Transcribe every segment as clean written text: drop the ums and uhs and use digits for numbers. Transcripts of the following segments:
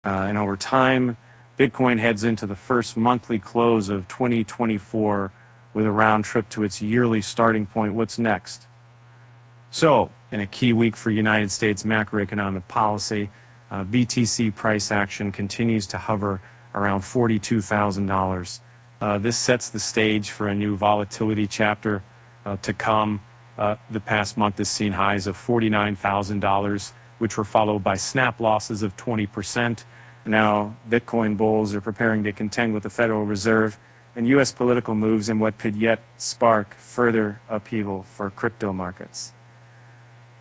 And over time, Bitcoin heads into the first monthly close of 2024 with a round trip to its yearly starting point. What's next? So, in a key week for United States macroeconomic policy, BTC price action continues to hover around $42,000. This sets the stage for a new volatility chapter to come. The past month has seen highs of $49,000, which were followed by snap losses of 20%. Now, Bitcoin bulls are preparing to contend with the Federal Reserve and U.S. political moves in what could yet spark further upheaval for crypto markets.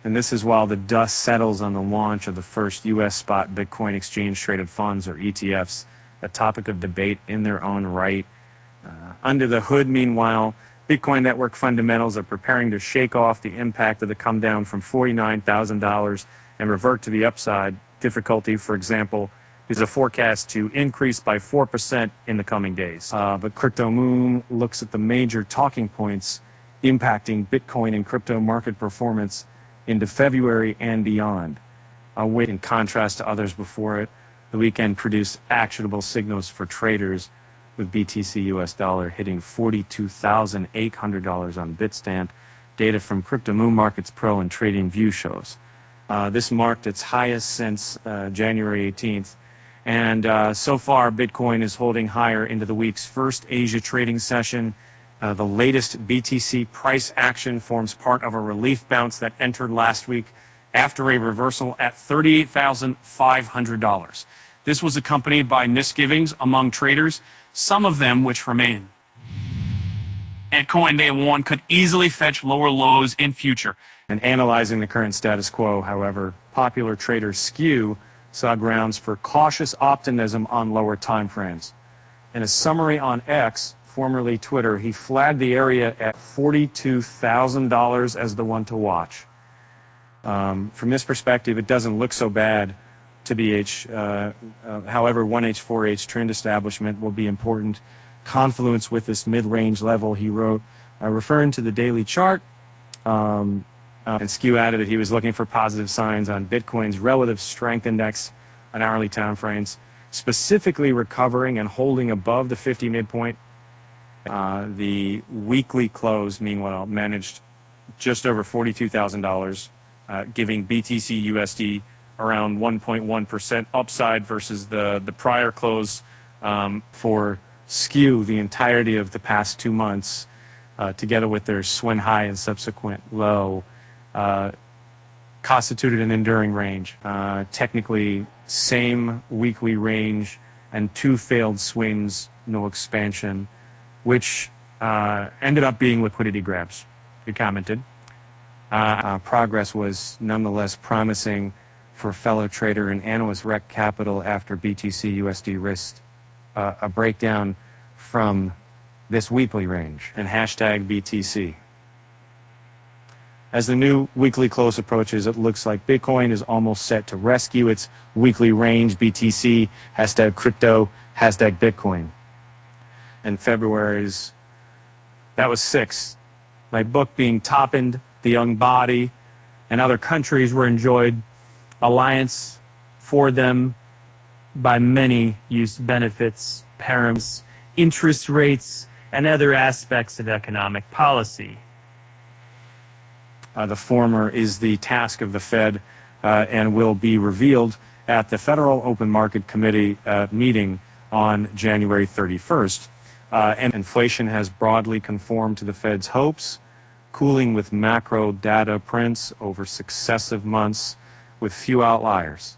And this is while the dust settles on the launch of the first U.S. spot Bitcoin exchange-traded funds, or ETFs, a topic of debate in their own right. Under the hood, meanwhile, Bitcoin network fundamentals are preparing to shake off the impact of the come down from $49,000 and revert to the upside. Difficulty, for example, is a forecast to increase by 4% in the coming days. But Crypto Moon looks at the major talking points impacting Bitcoin and crypto market performance into February and beyond. In contrast to others before it, the weekend produced actionable signals for traders, with BTC US dollar hitting $42,800 on Bitstamp. Data from Crypto Moon Markets Pro and TradingView shows. This marked its highest since January 18th. And so far, Bitcoin is holding higher into the week's first Asia trading session. The latest BTC price action forms part of a relief bounce that entered last week after a reversal at $38,500. This was accompanied by misgivings among traders, some of them which remain. Bitcoin, they warned, could easily fetch lower lows in future. And analyzing the current status quo, however, popular trader Skew saw grounds for cautious optimism on lower timeframes. In a summary on X, formerly Twitter, he flagged the area at $42,000 as the one to watch. From this perspective, it doesn't look so bad to BH. However, 1H, 4H trend establishment will be important. Confluence with this mid-range level, he wrote, referring to the daily chart. And Skew added that he was looking for positive signs on Bitcoin's relative strength index on hourly time frames, specifically recovering and holding above the 50 midpoint. The weekly close, meanwhile, managed just over $42,000, giving BTC USD around 1.1% upside versus the prior close for Skew. The entirety of the past 2 months, together with their swing high and subsequent low, constituted an enduring range. Technically, same weekly range and 2 failed swings, no expansion, which ended up being liquidity grabs, he commented. Progress was nonetheless promising for fellow trader and analyst Rec Capital after BTC USD risked a breakdown from this weekly range, and hashtag BTC. As the new weekly close approaches, it looks like Bitcoin is almost set to rescue its weekly range. BTC, hashtag crypto, hashtag Bitcoin. And February's, that was 6. My book being toppened, the young body, and other countries were enjoyed. Alliance for them by many used benefits, params, interest rates, and other aspects of economic policy. The former is the task of the Fed and will be revealed at the Federal Open Market Committee meeting on January 31st. And inflation has broadly conformed to the Fed's hopes, cooling with macro data prints over successive months with few outliers.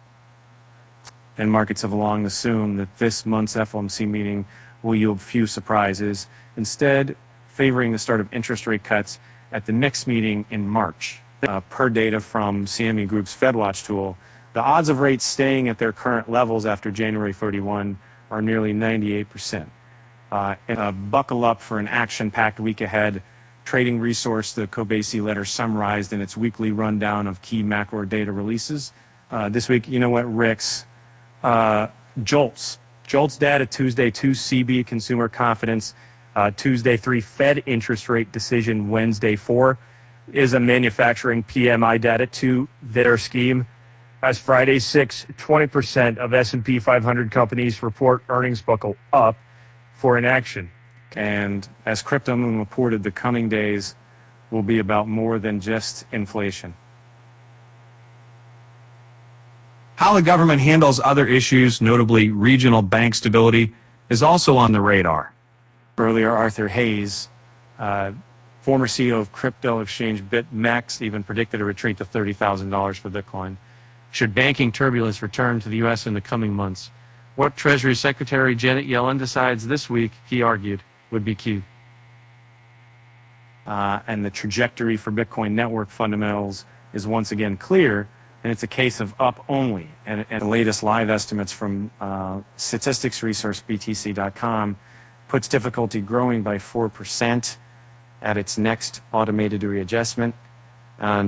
And markets have long assumed that this month's FOMC meeting will yield few surprises, instead favoring the start of interest rate cuts at the next meeting in March. Per data from CME Group's FedWatch tool, the odds of rates staying at their current levels after January 31 are nearly 98%. Buckle up for an action-packed week ahead. Trading Resource, the Kobesi letter summarized in its weekly rundown of key macro data releases. This week, you know what, Rick's? JOLTS data Tuesday, 2 CB consumer confidence, Tuesday 3 Fed interest rate decision, Wednesday 4 is a manufacturing PMI data 2 their scheme. As Friday 20% of S&P 500 companies report earnings buckle up for inaction. And as Crypto Moon reported, the coming days will be about more than just inflation. How the government handles other issues, notably regional bank stability, is also on the radar. Earlier, Arthur Hayes, former CEO of crypto exchange BitMEX, even predicted a retreat to $30,000 for Bitcoin. Should banking turbulence return to the U.S. in the coming months? What Treasury Secretary Janet Yellen decides this week, he argued, would be key. And the trajectory for Bitcoin network fundamentals is once again clear, and it's a case of up only. And the latest live estimates from statistics resource BTC.com puts difficulty growing by 4% at its next automated readjustment,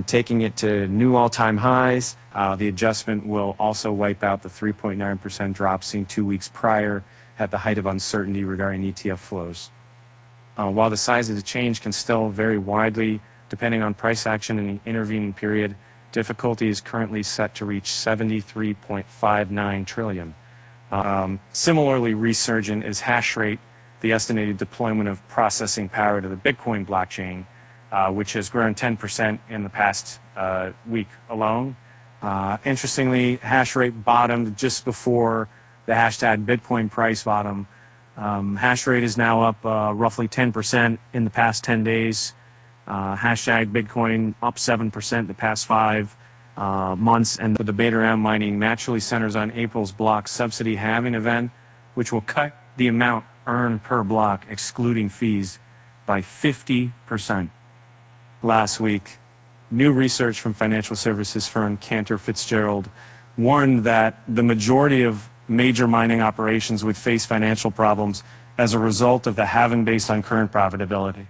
taking it to new all-time highs. The adjustment will also wipe out the 3.9% drop seen 2 weeks prior at the height of uncertainty regarding ETF flows. While the size of the change can still vary widely depending on price action in the intervening period, difficulty is currently set to reach 73.59 trillion. Similarly resurgent is hash rate, the estimated deployment of processing power to the Bitcoin blockchain, which has grown 10% in the past week alone. Interestingly, hash rate bottomed just before the hashtag Bitcoin price bottom. Hash rate is now up roughly 10% in the past 10 days. Hashtag Bitcoin up 7% the past 5 months. And the debate around mining naturally centers on April's block subsidy halving event, which will cut the amount earned per block, excluding fees, by 50%. Last week, new research from financial services firm Cantor Fitzgerald warned that the majority of major mining operations would face financial problems as a result of the halving based on current profitability.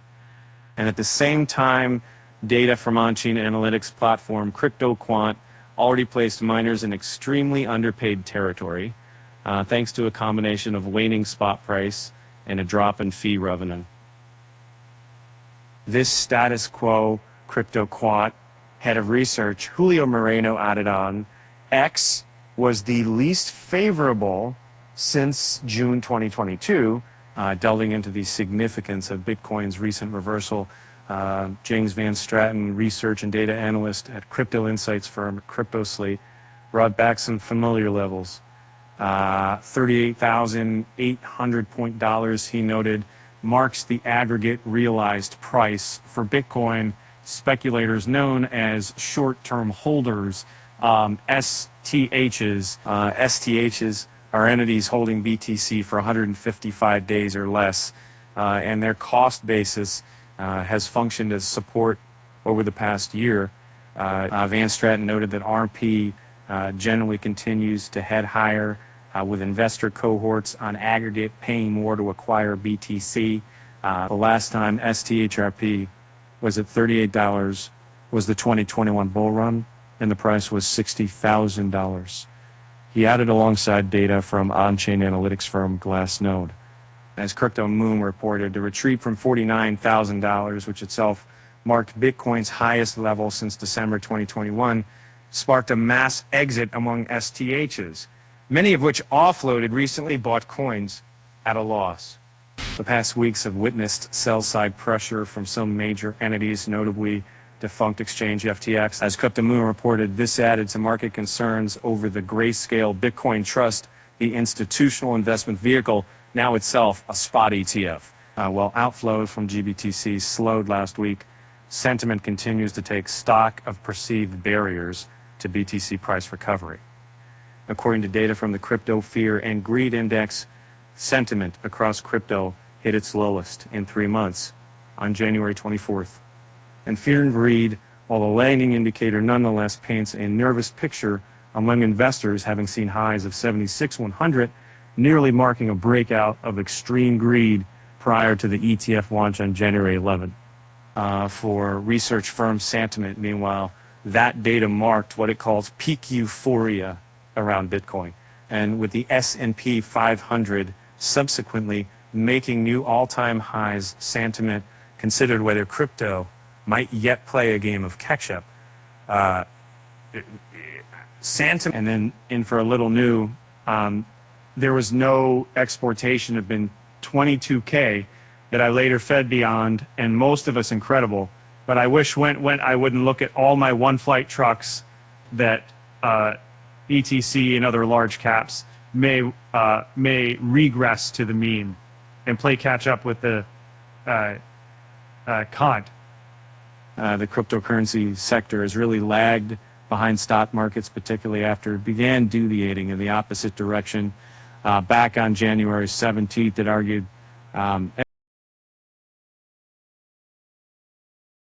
And at the same time, data from on-chain analytics platform CryptoQuant already placed miners in extremely underpaid territory, thanks to a combination of waning spot price and a drop in fee revenue. This status quo, CryptoQuant head of research Julio Moreno added on, X was the least favorable since June 2022, delving into the significance of Bitcoin's recent reversal. James Van Straten, research and data analyst at crypto insights firm CryptoSlate, brought back some familiar levels. $38,800, he noted, marks the aggregate realized price for Bitcoin speculators known as short-term holders, STHs. STHs are entities holding BTC for 155 days or less, and their cost basis has functioned as support over the past year. Van Straten noted that RP generally continues to head higher, with investor cohorts on aggregate paying more to acquire BTC. The last time STHRP was at $38 was the 2021 bull run, and the price was $60,000. He added alongside data from on-chain analytics firm Glassnode. As Crypto Moon reported, the retreat from $49,000, which itself marked Bitcoin's highest level since December 2021, sparked a mass exit among STHs, many of which offloaded recently bought coins at a loss. The past weeks have witnessed sell-side pressure from some major entities, notably defunct exchange FTX. As Crypto Moon reported, this added to market concerns over the Grayscale Bitcoin Trust, the institutional investment vehicle, now itself a spot ETF. While outflows from GBTC slowed last week, sentiment continues to take stock of perceived barriers to BTC price recovery. According to data from the Crypto Fear and Greed Index, sentiment across crypto hit its lowest in 3 months on January 24th. And fear and greed, while the lagging indicator nonetheless paints a nervous picture among investors, having seen highs of 76,100, nearly marking a breakout of extreme greed prior to the ETF launch on January 11th. For research firm Sentiment, meanwhile, that data marked what it calls peak euphoria around Bitcoin, and with the S&P 500 subsequently making new all-time highs, Sentiment considered whether crypto might yet play a game of catch-up. Santa, and then in for a little new. There was no exportation of been 22K that I later fed beyond, and most of us incredible. But I wish when I wouldn't look at all my one flight trucks that ETC and other large caps may regress to the mean and play catch up with the cont. The cryptocurrency sector has really lagged behind stock markets, particularly after it began deviating in the opposite direction. Back on January 17th, it argued